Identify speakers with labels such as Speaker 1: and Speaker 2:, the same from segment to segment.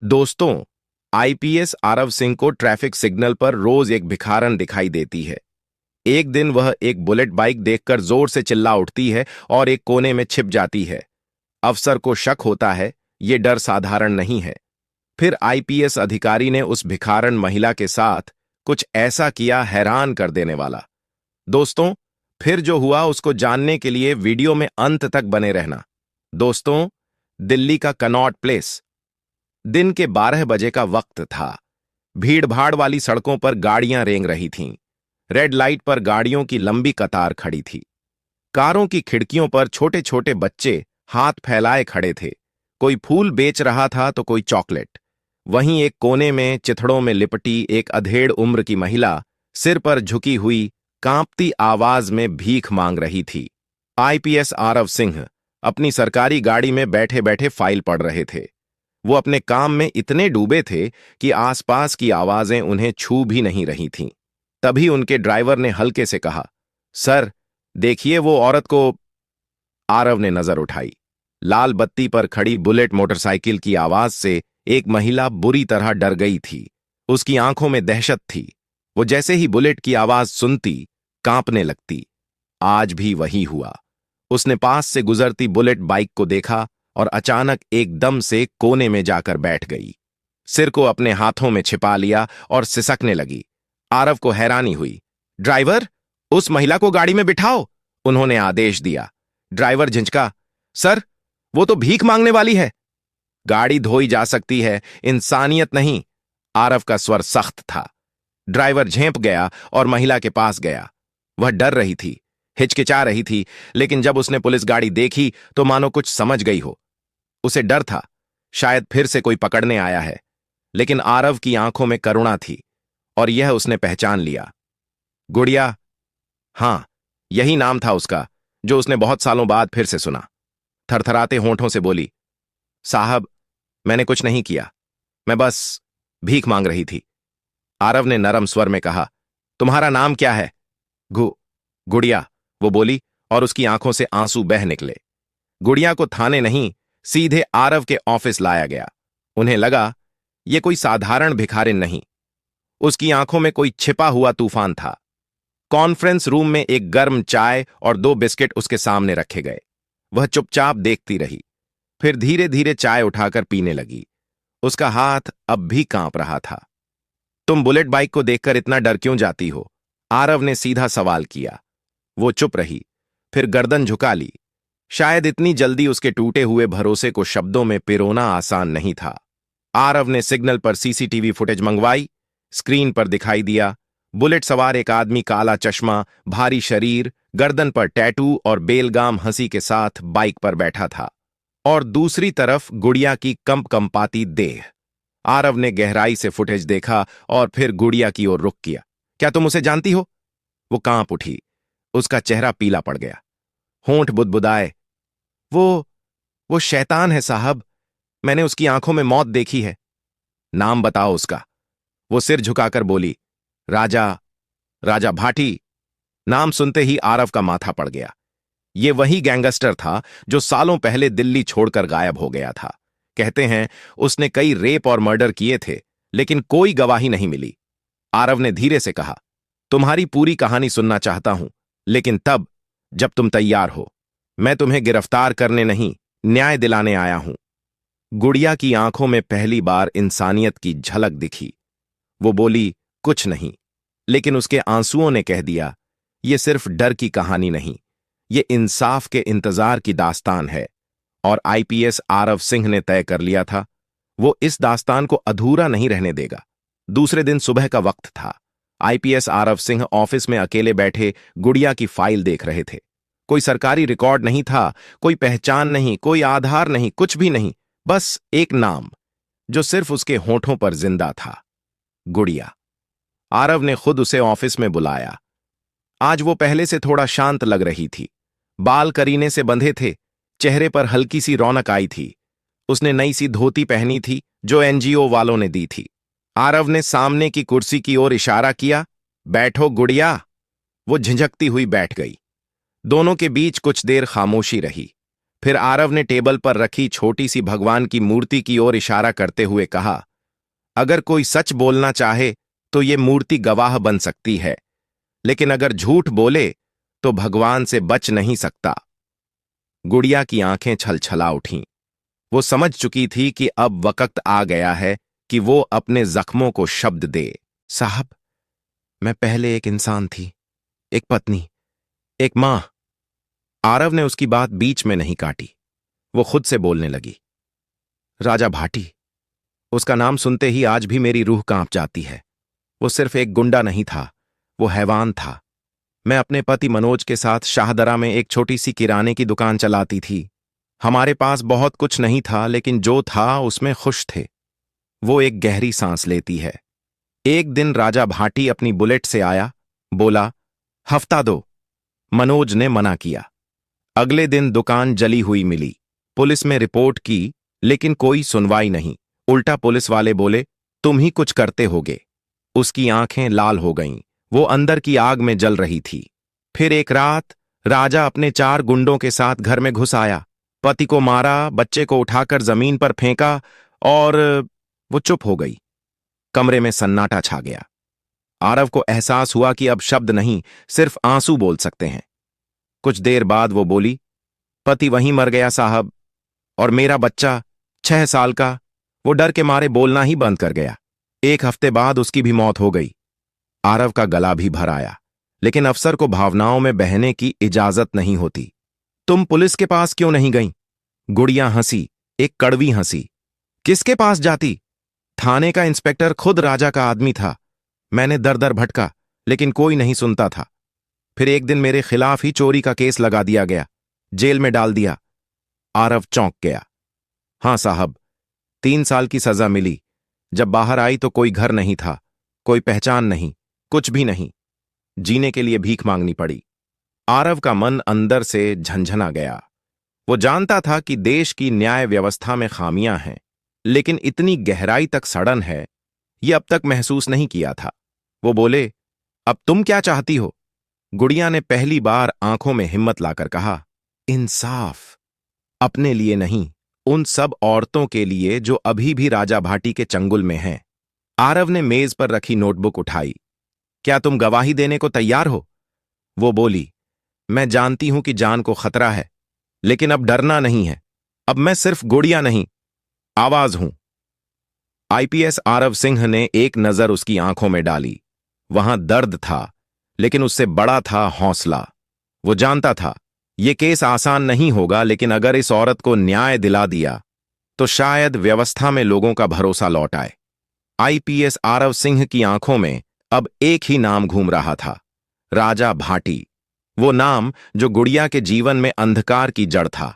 Speaker 1: दोस्तों, आईपीएस आरव सिंह को traffic signal पर रोज एक भिखारन दिखाई देती है। एक दिन वह एक बुलेट बाइक देखकर जोर से चिल्ला उठती है और एक कोने में छिप जाती है। अफसर को शक होता है, ये डर साधारण नहीं है। फिर आईपीएस अधिकारी ने उस भिखारन महिला के साथ कुछ ऐसा किया, हैरान कर देने वाला। दोस्तों, फिर जो हुआ उसको जानने के लिए वीडियो में अंत तक बने रहना। दोस्तों, दिल्ली का कनॉट प्लेस। दिन के 12 बजे का वक्त था। भीड़-भाड़ वाली सड़कों पर गाड़ियां रेंग रही थीं। रेड लाइट पर गाड़ियों की लंबी कतार खड़ी थी। कारों की खिड़कियों पर छोटे-छोटे बच्चे हाथ फैलाए खड़े थे। कोई फूल बेच रहा था तो कोई चॉकलेट। वहीं एक कोने में चिथड़ों में लिपटी एक अधेड़ उम्र की महिला सिर पर झुकी हुई कांपती आवाज में भीख मांग रही थी। आईपीएस आरव सिंह अपनी सरकारी गाड़ी में बैठे-बैठे फाइल पढ़ रहे थे। वो अपने काम में इतने डूबे थे कि आसपास की आवाजें उन्हें छू भी नहीं रही थीं। तभी उनके ड्राइवर ने हल्के से कहा, सर, देखिए वो औरत को। आरव ने नजर उठाई। लाल बत्ती पर खड़ी बुलेट मोटरसाइकिल की आवाज से एक महिला बुरी तरह डर गई थी। उसकी आंखों में दहशत थी। वो जैसे ही बुलेट की आवाज सुनती, कांपने लगती। आज भी वही हुआ। उसने पास से गुजरती बुलेट बाइक को देखा और अचानक एकदम से कोने में जाकर बैठ गई। सिर को अपने हाथों में छिपा लिया और सिसकने लगी। आरव को हैरानी हुई। ड्राइवर, उस महिला को गाड़ी में बिठाओ, उन्होंने आदेश दिया। ड्राइवर झिंचका। सर, वो तो भीख मांगने वाली है। गाड़ी धोई जा सकती है, इंसानियत नहीं। आरव का स्वर सख्त था। ड्राइवर झेंप गया और महिला के पास गया। वह डर रही थी, हिचकिचा रही थी, लेकिन जब उसने पुलिस गाड़ी देखी तो मानो कुछ समझ गई हो। उसे डर था, शायद फिर से कोई पकड़ने आया है। लेकिन आरव की आंखों में करुणा थी और यह उसने पहचान लिया। गुड़िया। हां, यही नाम था उसका, जो उसने बहुत सालों बाद फिर से सुना। थरथराते होंठों से बोली, साहब, मैंने कुछ नहीं किया, मैं बस भीख मांग रही थी। आरव ने नरम स्वर में कहा, तुम्हारा नाम क्या है? गुड़िया, वो बोली और उसकी आंखों से आंसू बह निकले। गुड़िया को थाने नहीं, सीधे आरव के ऑफिस लाया गया। उन्हें लगा ये कोई साधारण भिखारिन नहीं। उसकी आंखों में कोई छिपा हुआ तूफान था। कॉन्फ्रेंस रूम में एक गर्म चाय और 2 बिस्किट उसके सामने रखे गए। वह चुपचाप देखती रही, फिर धीरे धीरे चाय उठाकर पीने लगी। उसका हाथ अब भी कांप रहा था। तुम बुलेट बाइक को देखकर इतना डर क्यों जाती हो? आरव ने सीधा सवाल किया। वो चुप रही, फिर गर्दन झुका ली। शायद इतनी जल्दी उसके टूटे हुए भरोसे को शब्दों में पिरोना आसान नहीं था। आरव ने सिग्नल पर सीसीटीवी फुटेज मंगवाई। स्क्रीन पर दिखाई दिया, बुलेट सवार एक आदमी, काला चश्मा, भारी शरीर, गर्दन पर टैटू और बेलगाम हंसी के साथ बाइक पर बैठा था। और दूसरी तरफ गुड़िया की कंपकंपाती देह। आरव ने गहराई से फुटेज देखा और फिर गुड़िया की ओर रुख किया। क्या तुम उसे जानती हो? वो कांप उठी। उसका चेहरा पीला पड़ गया, होंठ बुदबुदाए। वो शैतान है साहब, मैंने उसकी आंखों में मौत देखी है। नाम बताओ उसका। वो सिर झुकाकर बोली, राजा राजा भाटी। नाम सुनते ही आरव का माथा पड़ गया। ये वही गैंगस्टर था जो सालों पहले दिल्ली छोड़कर गायब हो गया था। कहते हैं उसने कई रेप और मर्डर किए थे, लेकिन कोई गवाही नहीं मिली। आरव ने धीरे से कहा, तुम्हारी पूरी कहानी सुनना चाहता हूं, लेकिन तब जब तुम तैयार हो। मैं तुम्हें गिरफ्तार करने नहीं, न्याय दिलाने आया हूं। गुड़िया की आंखों में पहली बार इंसानियत की झलक दिखी। वो बोली, कुछ नहीं, लेकिन उसके आंसुओं ने कह दिया, ये सिर्फ डर की कहानी नहीं, ये इंसाफ के इंतजार की दास्तान है। और आईपीएस आरव सिंह ने तय कर लिया था, वो इस दास्तान को अधूरा नहीं रहने देगा। दूसरे दिन सुबह का वक्त था। आईपीएस आरव सिंह ऑफिस में अकेले बैठे गुड़िया की फाइल देख रहे थे। कोई सरकारी रिकॉर्ड नहीं था, कोई पहचान नहीं, कोई आधार नहीं, कुछ भी नहीं। बस एक नाम जो सिर्फ उसके होठों पर जिंदा था, गुड़िया। आरव ने खुद उसे ऑफिस में बुलाया। आज वो पहले से थोड़ा शांत लग रही थी। बाल करीने से बंधे थे, चेहरे पर हल्की सी रौनक आई थी। उसने नई सी धोती पहनी थी जो एनजीओ वालों ने दी थी। आरव ने सामने की कुर्सी की ओर इशारा किया, बैठो गुड़िया। वो झिझकती हुई बैठ गई। दोनों के बीच कुछ देर खामोशी रही। फिर आरव ने टेबल पर रखी छोटी सी भगवान की मूर्ति की ओर इशारा करते हुए कहा, अगर कोई सच बोलना चाहे तो ये मूर्ति गवाह बन सकती है, लेकिन अगर झूठ बोले तो भगवान से बच नहीं सकता। गुड़िया की आंखें छलछला उठीं। वो समझ चुकी थी कि अब वक्त आ गया है कि वो अपने जख्मों को शब्द दे। साहब, मैं पहले एक इंसान थी, एक पत्नी, एक मां। आरव ने उसकी बात बीच में नहीं काटी। वो खुद से बोलने लगी। राजा भाटी, उसका नाम सुनते ही आज भी मेरी रूह कांप जाती है। वो सिर्फ एक गुंडा नहीं था, वो हैवान था। मैं अपने पति मनोज के साथ शाहदरा में एक छोटी सी किराने की दुकान चलाती थी। हमारे पास बहुत कुछ नहीं था, लेकिन जो था उसमें खुश थे। वो एक गहरी सांस लेती है। एक दिन राजा भाटी अपनी बुलेट से आया, बोला, हफ्ता दो। मनोज ने मना किया। अगले दिन दुकान जली हुई मिली। पुलिस में रिपोर्ट की, लेकिन कोई सुनवाई नहीं। उल्टा पुलिस वाले बोले, तुम ही कुछ करते होगे। उसकी आंखें लाल हो गईं। वो अंदर की आग में जल रही थी। फिर एक रात राजा अपने 4 गुंडों के साथ घर में घुस आया। पति को मारा, बच्चे को उठाकर जमीन पर फेंका और वो चुप हो गई। कमरे में सन्नाटा छा गया। आरव को एहसास हुआ कि अब शब्द नहीं, सिर्फ आंसू बोल सकते हैं। कुछ देर बाद वो बोली, पति वहीं मर गया साहब, और मेरा बच्चा 6 साल का, वो डर के मारे बोलना ही बंद कर गया। 1 हफ्ते बाद उसकी भी मौत हो गई। आरव का गला भी भर आया, लेकिन अफसर को भावनाओं में बहने की इजाजत नहीं होती। तुम पुलिस के पास क्यों नहीं गई? गुड़िया हंसी, एक कड़वी हंसी। किसके पास जाती? थाने का इंस्पेक्टर खुद राजा का आदमी था। मैंने दर दर भटका, लेकिन कोई नहीं सुनता था। फिर एक दिन मेरे खिलाफ ही चोरी का केस लगा दिया गया, जेल में डाल दिया। आरव चौंक गया। हां साहब, 3 साल की सजा मिली। जब बाहर आई तो कोई घर नहीं था, कोई पहचान नहीं, कुछ भी नहीं। जीने के लिए भीख मांगनी पड़ी। आरव का मन अंदर से झंझना गया। वो जानता था कि देश की न्याय व्यवस्था में खामियां हैं, लेकिन इतनी गहराई तक सड़न है, ये अब तक महसूस नहीं किया था। वो बोले, अब तुम क्या चाहती हो? गुड़िया ने पहली बार आंखों में हिम्मत लाकर कहा, इंसाफ। अपने लिए नहीं, उन सब औरतों के लिए जो अभी भी राजा भाटी के चंगुल में हैं। आरव ने मेज पर रखी नोटबुक उठाई। क्या तुम गवाही देने को तैयार हो? वो बोली, मैं जानती हूं कि जान को खतरा है, लेकिन अब डरना नहीं है। अब मैं सिर्फ गुड़िया नहीं, आवाज हूं। आईपीएस आरव सिंह ने एक नजर उसकी आंखों में डाली। वहां दर्द था, लेकिन उससे बड़ा था हौसला। वो जानता था ये केस आसान नहीं होगा, लेकिन अगर इस औरत को न्याय दिला दिया तो शायद व्यवस्था में लोगों का भरोसा लौट आए। आईपीएस आरव सिंह की आंखों में अब एक ही नाम घूम रहा था, राजा भाटी। वो नाम जो गुड़िया के जीवन में अंधकार की जड़ था।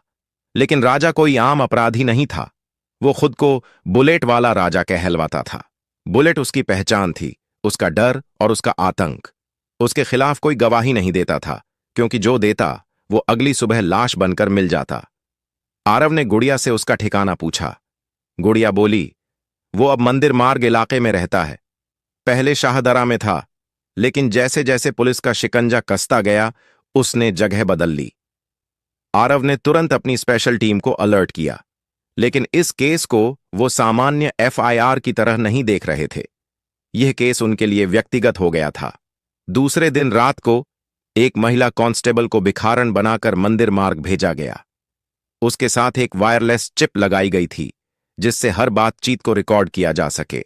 Speaker 1: लेकिन राजा कोई आम अपराधी नहीं था। वो खुद को बुलेट वाला राजा कहलवाता था। बुलेट उसकी पहचान थी, उसका डर और उसका आतंक। उसके खिलाफ कोई गवाही नहीं देता था, क्योंकि जो देता वो अगली सुबह लाश बनकर मिल जाता। आरव ने गुड़िया से उसका ठिकाना पूछा। गुड़िया बोली, वो अब मंदिर मार्ग इलाके में रहता है। पहले शाहदरा में था, लेकिन जैसे जैसे पुलिस का शिकंजा कसता गया, उसने जगह बदल ली। आरव ने तुरंत अपनी स्पेशल टीम को अलर्ट किया, लेकिन इस केस को वो सामान्य एफआईआर की तरह नहीं देख रहे थे। यह केस उनके लिए व्यक्तिगत हो गया था। दूसरे दिन रात को एक महिला कांस्टेबल को भिखारन बनाकर मंदिर मार्ग भेजा गया। उसके साथ एक वायरलेस चिप लगाई गई थी, जिससे हर बातचीत को रिकॉर्ड किया जा सके।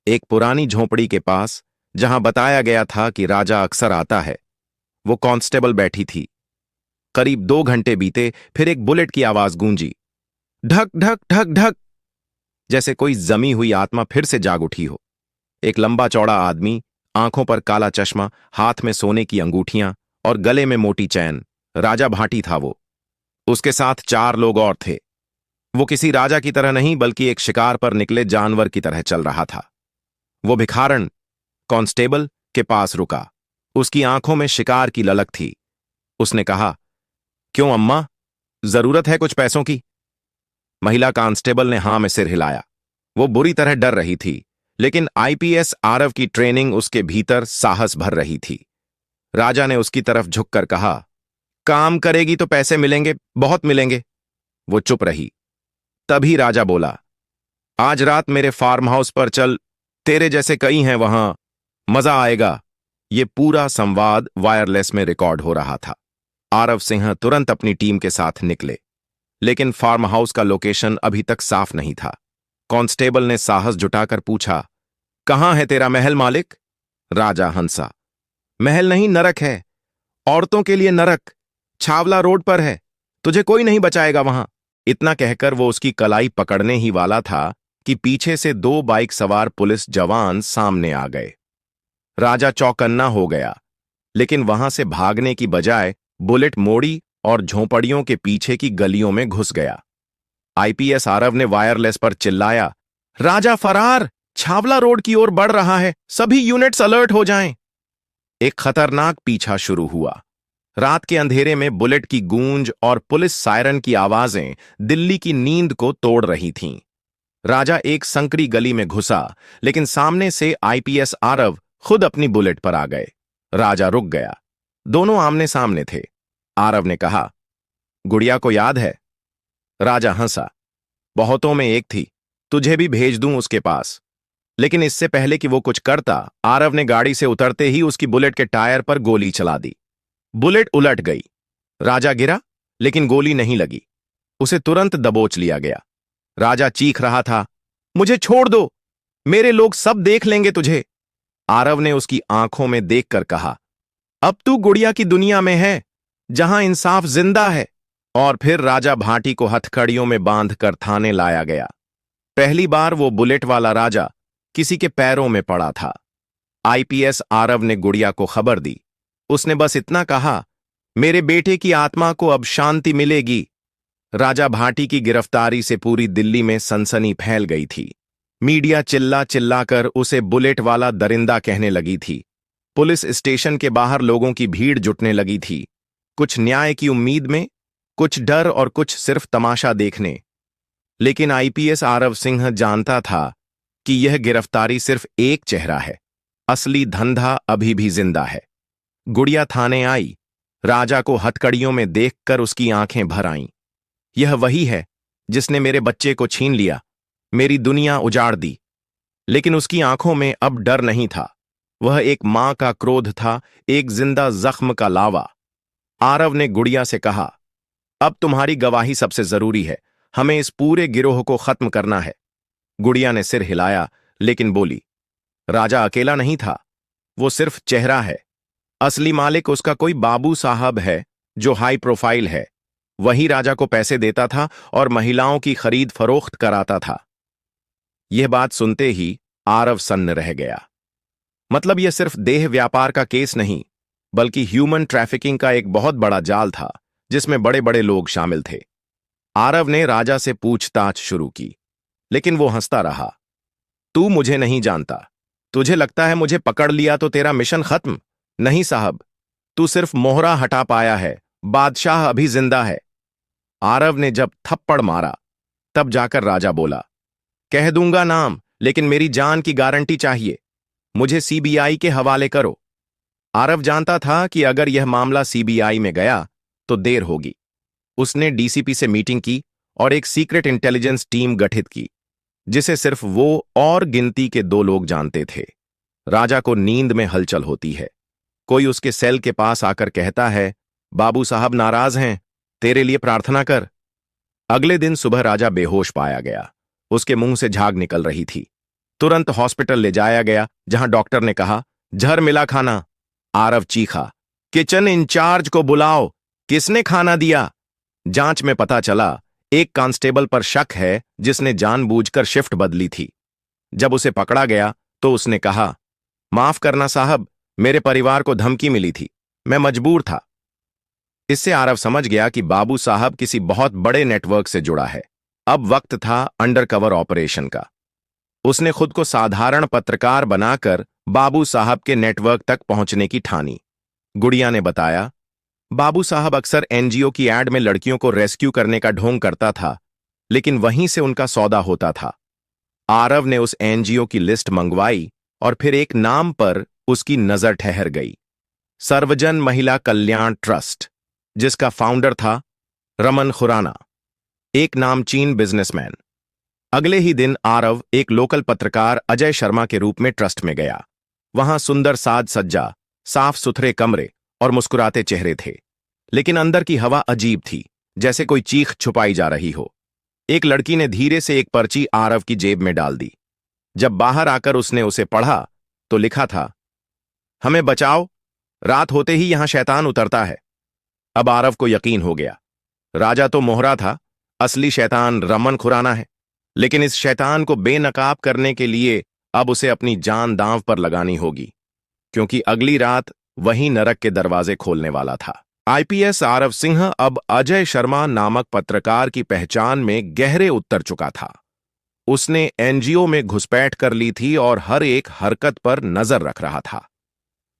Speaker 1: एक पुरानी झोपड़ी के पास, जहां बताया गया था कि राजा अक्सर आता है, वो कांस्टेबल बैठी थी। करीब 2 घंटे बीते, फिर एक बुलेट की आवाज गूंजी, ढक ढक ढक ढक, जैसे कोई जमी हुई आत्मा फिर से जाग उठी हो। एक लंबा चौड़ा आदमी, आंखों पर काला चश्मा, हाथ में सोने की अंगूठियां और गले में मोटी चैन, राजा भाटी था वो। उसके साथ 4 लोग और थे। वो किसी राजा की तरह नहीं, बल्कि एक शिकार पर निकले जानवर की तरह चल रहा था। वो भिखारन कांस्टेबल के पास रुका। उसकी आंखों में शिकार की ललक थी। उसने कहा, क्यों अम्मा, जरूरत है कुछ पैसों की? महिला कांस्टेबल ने हां में सिर हिलाया। वो बुरी तरह डर रही थी, लेकिन आईपीएस आरव की ट्रेनिंग उसके भीतर साहस भर रही थी। राजा ने उसकी तरफ झुककर कहा, काम करेगी तो पैसे मिलेंगे, बहुत मिलेंगे। वो चुप रही। तभी राजा बोला, आज रात मेरे फार्म हाउस पर चल, तेरे जैसे कई हैं वहां, मजा आएगा। ये पूरा संवाद वायरलेस में रिकॉर्ड हो रहा था। आरव सिंह तुरंत अपनी टीम के साथ निकले, लेकिन फार्म हाउस का लोकेशन अभी तक साफ नहीं था। कांस्टेबल ने साहस जुटाकर पूछा, कहां है तेरा महल मालिक? राजा हंसा, महल नहीं, नरक है, औरतों के लिए नरक, छावला रोड पर है, तुझे कोई नहीं बचाएगा वहां। इतना कहकर वो उसकी कलाई पकड़ने ही वाला था कि पीछे से 2 बाइक सवार पुलिस जवान सामने आ गए। राजा चौकन्ना हो गया, लेकिन वहां से भागने की बजाय बुलेट मोड़ी और झोंपड़ियों के पीछे की गलियों में घुस गया। आईपीएस आरव ने वायरलेस पर चिल्लाया, राजा फरार, छावला रोड की ओर बढ़ रहा है, सभी यूनिट्स अलर्ट हो जाएं। एक खतरनाक पीछा शुरू हुआ। रात के अंधेरे में बुलेट की गूंज और पुलिस सायरन की आवाजें दिल्ली की नींद को तोड़ रही थीं। राजा एक संकरी गली में घुसा, लेकिन सामने से आईपीएस आरव खुद अपनी बुलेट पर आ गए। राजा रुक गया। दोनों आमने सामने थे। आरव ने कहा, गुड़िया को याद है? राजा हंसा, बहुतों में एक थी, तुझे भी भेज दूं उसके पास। लेकिन इससे पहले कि वो कुछ करता, आरव ने गाड़ी से उतरते ही उसकी बुलेट के टायर पर गोली चला दी। बुलेट उलट गई। राजा गिरा, लेकिन गोली नहीं लगी। उसे तुरंत दबोच लिया गया। राजा चीख रहा था, मुझे छोड़ दो, मेरे लोग सब देख लेंगे तुझे। आरव ने उसकी आंखों में देखकर कहा, अब तू गुड़िया की दुनिया में है, जहां इंसाफ जिंदा है। और फिर राजा भाटी को हथकड़ियों में बांधकर थाने लाया गया। पहली बार वो बुलेट वाला राजा किसी के पैरों में पड़ा था। आईपीएस आरव ने गुड़िया को खबर दी। उसने बस इतना कहा, मेरे बेटे की आत्मा को अब शांति मिलेगी। राजा भाटी की गिरफ्तारी से पूरी दिल्ली में सनसनी फैल गई थी। मीडिया चिल्ला चिल्लाकर उसे बुलेट वाला दरिंदा कहने लगी थी। पुलिस स्टेशन के बाहर लोगों की भीड़ जुटने लगी थी, कुछ न्याय की उम्मीद में, कुछ डर और कुछ सिर्फ तमाशा देखने। लेकिन आईपीएस आरव सिंह जानता था कि यह गिरफ्तारी सिर्फ एक चेहरा है, असली धंधा अभी भी जिंदा है। गुड़िया थाने आई। राजा को हथकड़ियों में देखकर उसकी आंखें भर आईं। यह वही है जिसने मेरे बच्चे को छीन लिया, मेरी दुनिया उजाड़ दी। लेकिन उसकी आंखों में अब डर नहीं था, वह एक मां का क्रोध था, एक जिंदा जख्म का लावा। आरव ने गुड़िया से कहा, अब तुम्हारी गवाही सबसे जरूरी है, हमें इस पूरे गिरोह को खत्म करना है। गुड़िया ने सिर हिलाया, लेकिन बोली, राजा अकेला नहीं था, वो सिर्फ चेहरा है। असली मालिक उसका कोई बाबू साहब है जो हाई प्रोफाइल है। वही राजा को पैसे देता था और महिलाओं की खरीद फरोख्त कराता था। यह बात सुनते ही आरव सन्न रह गया। मतलब यह सिर्फ देह व्यापार का केस नहीं, बल्कि ह्यूमन ट्रैफिकिंग का एक बहुत बड़ा जाल था, जिसमें बड़े बड़े लोग शामिल थे। आरव ने राजा से पूछताछ शुरू की, लेकिन वो हंसता रहा। तू मुझे नहीं जानता, तुझे लगता है मुझे पकड़ लिया तो तेरा मिशन खत्म? नहीं साहब, तू सिर्फ मोहरा हटा पाया है, बादशाह अभी जिंदा है। आरव ने जब थप्पड़ मारा, तब जाकर राजा बोला, कह दूंगा नाम, लेकिन मेरी जान की गारंटी चाहिए। मुझे सीबीआई के हवाले करो। आरव जानता था कि अगर यह मामला सीबीआई में गया तो देर होगी। उसने डीसीपी से मीटिंग की और एक सीक्रेट इंटेलिजेंस टीम गठित की, जिसे सिर्फ वो और गिनती के 2 लोग जानते थे। राजा को नींद में हलचल होती है। कोई उसके सेल के पास आकर कहता है, बाबू साहब नाराज हैं, तेरे लिए प्रार्थना कर। अगले दिन सुबह राजा बेहोश पाया गया। उसके मुंह से झाग निकल रही थी। तुरंत हॉस्पिटल ले जाया गया, जहां डॉक्टर ने कहा, जहर मिला खाना। आरव चीखा, किचन इंचार्ज को बुलाओ, किसने खाना दिया? जांच में पता चला, एक कांस्टेबल पर शक है जिसने जानबूझकर शिफ्ट बदली थी। जब उसे पकड़ा गया तो उसने कहा, माफ करना साहब, मेरे परिवार को धमकी मिली थी, मैं मजबूर था। इससे आरव समझ गया कि बाबू साहब किसी बहुत बड़े नेटवर्क से जुड़ा है। अब वक्त था अंडरकवर ऑपरेशन का। उसने खुद को साधारण पत्रकार बनाकर बाबू साहब के नेटवर्क तक पहुंचने की ठानी। गुड़िया ने बताया, बाबू साहब अक्सर एनजीओ की एड में लड़कियों को रेस्क्यू करने का ढोंग करता था, लेकिन वहीं से उनका सौदा होता था। आरव ने उस एनजीओ की लिस्ट मंगवाई और फिर एक नाम पर उसकी नजर ठहर गई, सर्वजन महिला कल्याण ट्रस्ट, जिसका फाउंडर था रमन खुराना। एक नामचीन बिजनेसमैन। अगले ही दिन आरव एक लोकल पत्रकार अजय शर्मा के रूप में ट्रस्ट में गया। वहां सुंदर साज सज्जा, साफ सुथरे कमरे और मुस्कुराते चेहरे थे, लेकिन अंदर की हवा अजीब थी, जैसे कोई चीख छुपाई जा रही हो। एक लड़की ने धीरे से एक पर्ची आरव की जेब में डाल दी। जब बाहर आकर उसने उसे पढ़ा तो लिखा था, हमें बचाओ, रात होते ही यहां शैतान उतरता है। अब आरव को यकीन हो गया, राजा तो मोहरा था, असली शैतान रमन खुराना है। लेकिन इस शैतान को बेनकाब करने के लिए अब उसे अपनी जान दांव पर लगानी होगी, क्योंकि अगली रात वही नरक के दरवाजे खोलने वाला था। आईपीएस आरव सिंह अब अजय शर्मा नामक पत्रकार की पहचान में गहरे उतर चुका था। उसने एनजीओ में घुसपैठ कर ली थी और हर एक हरकत पर नजर रख रहा था।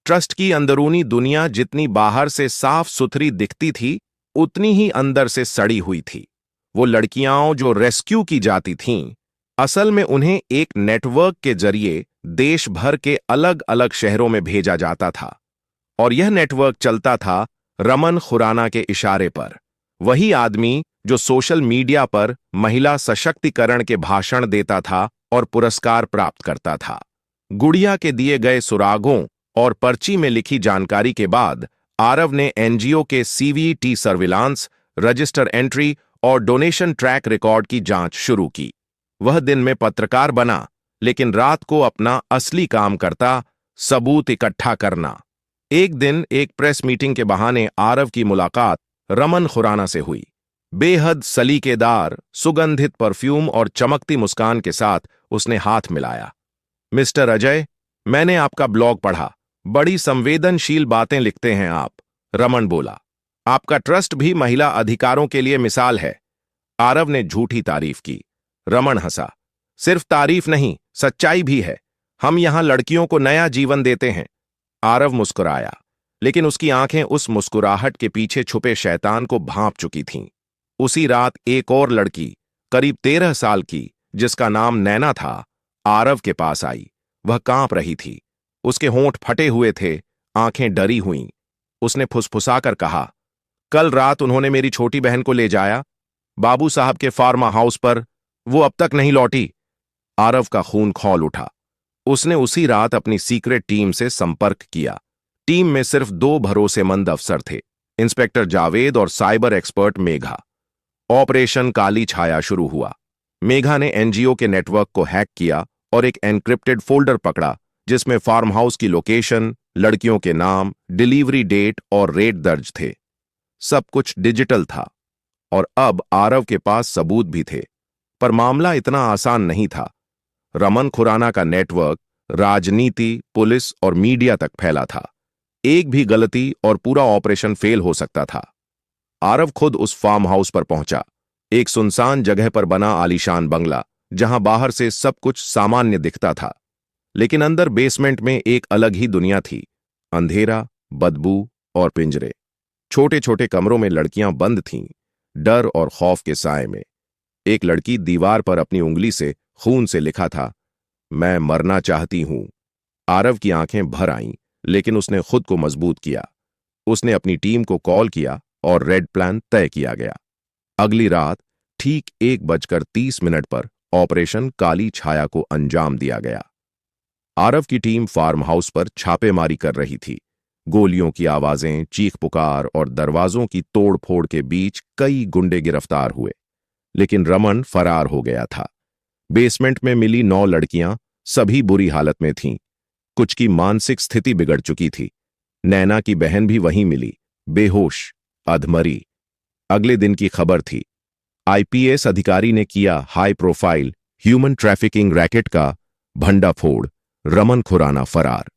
Speaker 1: ट्रस्ट की अंदरूनी दुनिया जितनी बाहर से साफ सुथरी दिखती थी, उतनी ही अंदर से सड़ी हुई थी। वो लड़कियां जो रेस्क्यू की जाती थीं, असल में उन्हें एक नेटवर्क के जरिए देश भर के अलग अलग शहरों में भेजा जाता था, और यह नेटवर्क चलता था रमन खुराना के इशारे पर। वही आदमी जो सोशल मीडिया पर महिला सशक्तिकरण के भाषण देता था और पुरस्कार प्राप्त करता था। गुड़िया के दिए गए सुरागों और पर्ची में लिखी जानकारी के बाद आरव ने एनजीओ के सीवीटी सर्विलांस, रजिस्टर एंट्री और डोनेशन ट्रैक रिकॉर्ड की जांच शुरू की। वह दिन में पत्रकार बना, लेकिन रात को अपना असली काम करता, सबूत इकट्ठा करना। एक दिन एक प्रेस मीटिंग के बहाने आरव की मुलाकात रमन खुराना से हुई। बेहद सलीकेदार, सुगंधित परफ्यूम और चमकती मुस्कान के साथ उसने हाथ मिलाया। मिस्टर अजय, मैंने आपका ब्लॉग पढ़ा, बड़ी संवेदनशील बातें लिखते हैं आप, रमन बोला। आपका ट्रस्ट भी महिला अधिकारों के लिए मिसाल है। आरव ने झूठी तारीफ की। रमन हंसा। सिर्फ तारीफ नहीं, सच्चाई भी है। हम यहां लड़कियों को नया जीवन देते हैं। आरव मुस्कुराया, लेकिन उसकी आंखें उस मुस्कुराहट के पीछे छुपे शैतान को भांप चुकी थीं। उसी रात एक और लड़की, करीब 13 साल की, जिसका नाम नैना था, आरव के पास आई। वह कांप रही थी, उसके होंठ फटे हुए थे, आंखें डरी हुईं। उसने फुसफुसाकर कहा, कल रात उन्होंने मेरी छोटी बहन को ले जाया बाबू साहब के फार्म हाउस पर, वो अब तक नहीं लौटी। आरव का खून खौल उठा। उसने उसी रात अपनी सीक्रेट टीम से संपर्क किया। टीम में सिर्फ 2 भरोसेमंद अफसर थे, इंस्पेक्टर जावेद और साइबर एक्सपर्ट मेघा। ऑपरेशन काली छाया शुरू हुआ। मेघा ने एनजीओ के नेटवर्क को हैक किया और एक एन्क्रिप्टेड फोल्डर पकड़ा, जिसमें फार्म हाउस की लोकेशन, लड़कियों के नाम, डिलीवरी डेट और रेट दर्ज थे। सब कुछ डिजिटल था, और अब आरव के पास सबूत भी थे। पर मामला इतना आसान नहीं था। रमन खुराना का नेटवर्क राजनीति, पुलिस और मीडिया तक फैला था। एक भी गलती और पूरा ऑपरेशन फेल हो सकता था। आरव खुद उस फार्म हाउस पर पहुंचा, एक सुनसान जगह पर बना आलीशान बंगला, जहां बाहर से सब कुछ सामान्य दिखता था, लेकिन अंदर बेसमेंट में एक अलग ही दुनिया थी। अंधेरा, बदबू और पिंजरे। छोटे छोटे कमरों में लड़कियां बंद थीं, डर और खौफ के साए में। एक लड़की दीवार पर अपनी उंगली से खून से लिखा था, मैं मरना चाहती हूं। आरव की आंखें भर आईं, लेकिन उसने खुद को मजबूत किया। उसने अपनी टीम को कॉल किया और रेड प्लान तय किया गया। अगली रात ठीक 1:30 पर ऑपरेशन काली छाया को अंजाम दिया गया। आरव की टीम फार्म हाउस पर छापेमारी कर रही थी। गोलियों की आवाजें, चीख पुकार और दरवाजों की तोड़-फोड़ के बीच कई गुंडे गिरफ्तार हुए, लेकिन रमन फरार हो गया था। बेसमेंट में मिली 9 लड़कियां सभी बुरी हालत में थीं। कुछ की मानसिक स्थिति बिगड़ चुकी थी। नैना की बहन भी वहीं मिली, बेहोश, अधमरी। अगले दिन की खबर थी, आईपीएस अधिकारी ने किया high profile human trafficking racket का भंडाफोड़, रमन खुराना फरार।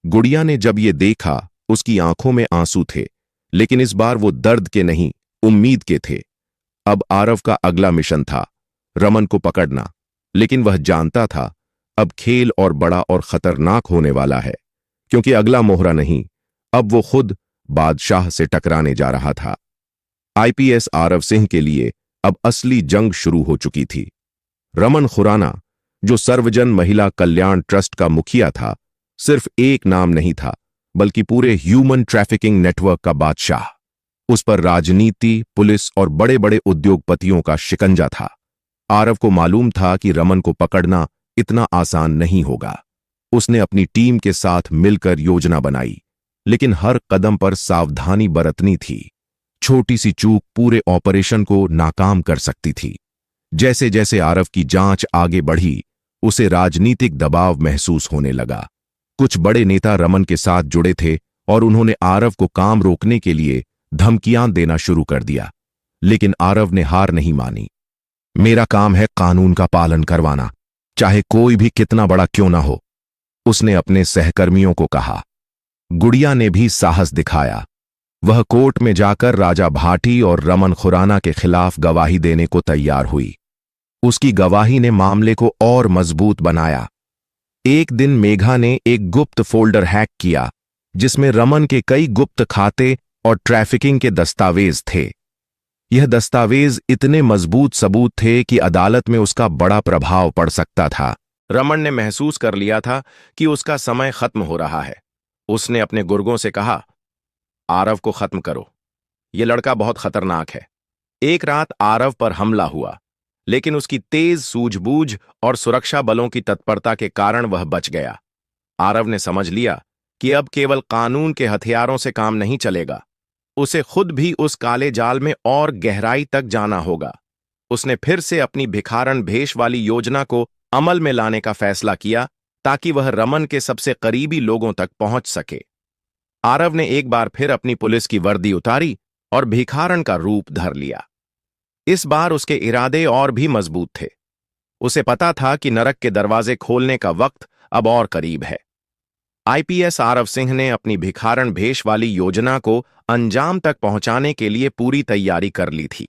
Speaker 1: गुड़िया ने जब ये देखा, उसकी आंखों में आंसू थे, लेकिन इस बार वो दर्द के नहीं, उम्मीद के थे। अब आरव का अगला मिशन था रमन को पकड़ना, लेकिन वह जानता था अब खेल और बड़ा और खतरनाक होने वाला है, क्योंकि अगला मोहरा नहीं, अब वो खुद बादशाह से टकराने जा रहा था। आईपीएस आरव सिंह के लिए अब असली जंग शुरू हो चुकी थी। रमन खुराना, जो सर्वजन महिला कल्याण ट्रस्ट का मुखिया था, सिर्फ एक नाम नहीं था, बल्कि पूरे ह्यूमन ट्रैफिकिंग नेटवर्क का बादशाह। उस पर राजनीति, पुलिस और बड़े बड़े उद्योगपतियों का शिकंजा था। आरव को मालूम था कि रमन को पकड़ना इतना आसान नहीं होगा। उसने अपनी टीम के साथ मिलकर योजना बनाई, लेकिन हर कदम पर सावधानी बरतनी थी। छोटी सी चूक पूरे ऑपरेशन को नाकाम कर सकती थी। जैसे जैसे आरव की जांच आगे बढ़ी, उसे राजनीतिक दबाव महसूस होने लगा। कुछ बड़े नेता रमन के साथ जुड़े थे और उन्होंने आरव को काम रोकने के लिए धमकियां देना शुरू कर दिया। लेकिन आरव ने हार नहीं मानी। मेरा काम है कानून का पालन करवाना, चाहे कोई भी कितना बड़ा क्यों ना हो, उसने अपने सहकर्मियों को कहा। गुड़िया ने भी साहस दिखाया। वह कोर्ट में जाकर राजा भाटी और रमन खुराना के खिलाफ गवाही देने को तैयार हुई। उसकी गवाही ने मामले को और मजबूत बनाया। एक दिन मेघा ने एक गुप्त फोल्डर हैक किया, जिसमें रमन के कई गुप्त खाते और ट्रैफिकिंग के दस्तावेज थे। यह दस्तावेज इतने मजबूत सबूत थे कि अदालत में उसका बड़ा प्रभाव पड़ सकता था। रमन ने महसूस कर लिया था कि उसका समय खत्म हो रहा है। उसने अपने गुर्गों से कहा, आरव को खत्म करो, यह लड़का बहुत खतरनाक है। एक रात आरव पर हमला हुआ, लेकिन उसकी तेज सूझबूझ और सुरक्षा बलों की तत्परता के कारण वह बच गया। आरव ने समझ लिया कि अब केवल कानून के हथियारों से काम नहीं चलेगा, उसे खुद भी उस काले जाल में और गहराई तक जाना होगा। उसने फिर से अपनी भिखारन भेष वाली योजना को अमल में लाने का फैसला किया, ताकि वह रमन के सबसे करीबी लोगों तक पहुंच सके। आरव ने एक बार फिर अपनी पुलिस की वर्दी उतारी और भिखारन का रूप धर लिया। इस बार उसके इरादे और भी मजबूत थे। उसे पता था कि नरक के दरवाजे खोलने का वक्त अब और करीब है। आईपीएस आरव सिंह ने अपनी भिखारन भेष वाली योजना को अंजाम तक पहुंचाने के लिए पूरी तैयारी कर ली थी।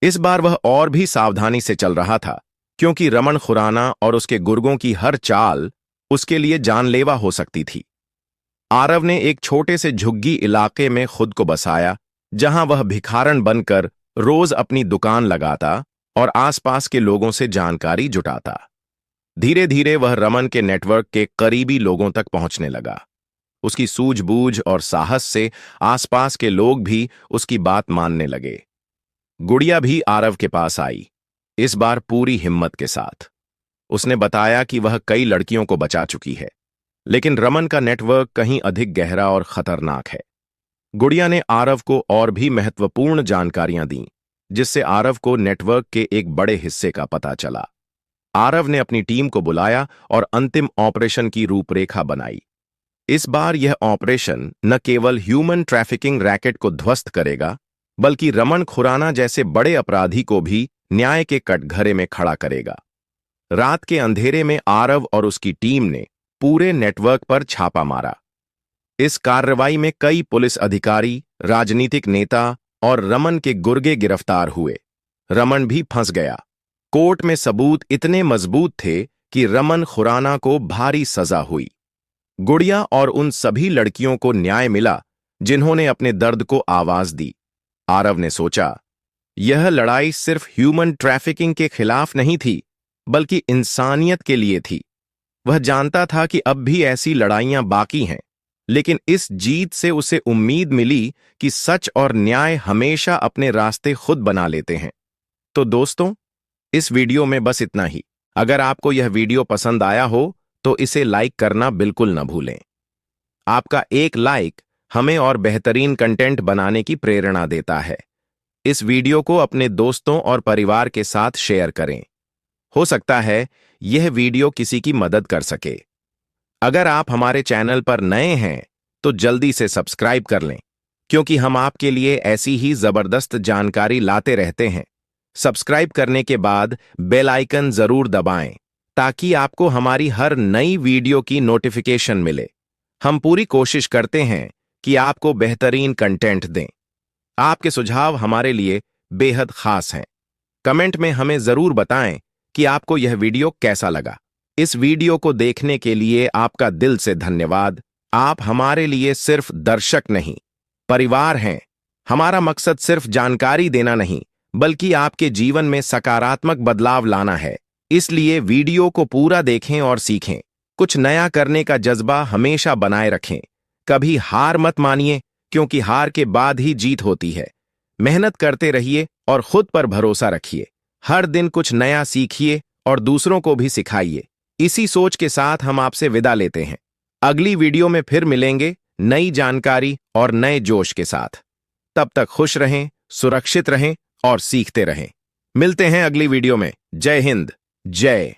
Speaker 1: इस बार वह और भी सावधानी से चल रहा था, क्योंकि रमन खुराना और उसके गुर्गों की हर चाल उसके लिए जानलेवा हो सकती थी। आरव ने एक छोटे से झुग्गी इलाके में खुद को बसाया, जहां वह भिखारन बनकर रोज अपनी दुकान लगाता और आसपास के लोगों से जानकारी जुटाता। धीरे धीरे वह रमन के नेटवर्क के करीबी लोगों तक पहुंचने लगा। उसकी सूझबूझ और साहस से आसपास के लोग भी उसकी बात मानने लगे। गुड़िया भी आरव के पास आई, इस बार पूरी हिम्मत के साथ। उसने बताया कि वह कई लड़कियों को बचा चुकी है, लेकिन रमन का नेटवर्क कहीं अधिक गहरा और खतरनाक है। गुड़िया ने आरव को और भी महत्वपूर्ण जानकारियां दीं, जिससे आरव को नेटवर्क के एक बड़े हिस्से का पता चला। आरव ने अपनी टीम को बुलाया और अंतिम ऑपरेशन की रूपरेखा बनाई। इस बार यह ऑपरेशन न केवल ह्यूमन ट्रैफिकिंग रैकेट को ध्वस्त करेगा, बल्कि रमन खुराना जैसे बड़े अपराधी को भी न्याय के कटघरे में खड़ा करेगा। रात के अंधेरे में आरव और उसकी टीम ने पूरे नेटवर्क पर छापा मारा। इस कार्रवाई में कई पुलिस अधिकारी, राजनीतिक नेता और रमन के गुर्गे गिरफ्तार हुए। रमन भी फंस गया। कोर्ट में सबूत इतने मजबूत थे कि रमन खुराना को भारी सजा हुई। गुड़िया और उन सभी लड़कियों को न्याय मिला जिन्होंने अपने दर्द को आवाज दी। आरव ने सोचा, यह लड़ाई सिर्फ ह्यूमन ट्रैफिकिंग के खिलाफ नहीं थी, बल्कि इंसानियत के लिए थी। वह जानता था कि अब भी ऐसी लड़ाइयां बाकी हैं, लेकिन इस जीत से उसे उम्मीद मिली कि सच और न्याय हमेशा अपने रास्ते खुद बना लेते हैं। तो दोस्तों, इस वीडियो में बस इतना ही। अगर आपको यह वीडियो पसंद आया हो तो इसे लाइक करना बिल्कुल न भूलें। आपका एक लाइक हमें और बेहतरीन कंटेंट बनाने की प्रेरणा देता है। इस वीडियो को अपने दोस्तों और परिवार के साथ शेयर करें। हो सकता है यह वीडियो किसी की मदद कर सके। अगर आप हमारे चैनल पर नए हैं तो जल्दी से सब्सक्राइब कर लें, क्योंकि हम आपके लिए ऐसी ही जबरदस्त जानकारी लाते रहते हैं। सब्सक्राइब करने के बाद बेल आइकन जरूर दबाएं, ताकि आपको हमारी हर नई वीडियो की नोटिफिकेशन मिले। हम पूरी कोशिश करते हैं कि आपको बेहतरीन कंटेंट दें। आपके सुझाव हमारे लिए बेहद खास हैं। कमेंट में हमें जरूर बताएं कि आपको यह वीडियो कैसा लगा। इस वीडियो को देखने के लिए आपका दिल से धन्यवाद। आप हमारे लिए सिर्फ दर्शक नहीं, परिवार हैं। हमारा मकसद सिर्फ जानकारी देना नहीं, बल्कि आपके जीवन में सकारात्मक बदलाव लाना है। इसलिए वीडियो को पूरा देखें और सीखें। कुछ नया करने का जज्बा हमेशा बनाए रखें। कभी हार मत मानिए, क्योंकि हार के बाद ही जीत होती है। मेहनत करते रहिए और खुद पर भरोसा रखिए। हर दिन कुछ नया सीखिए और दूसरों को भी सिखाइए। इसी सोच के साथ हम आपसे विदा लेते हैं। अगली वीडियो में फिर मिलेंगे नई जानकारी और नए जोश के साथ। तब तक खुश रहें, सुरक्षित रहें और सीखते रहें। मिलते हैं अगली वीडियो में। जय हिंद, जय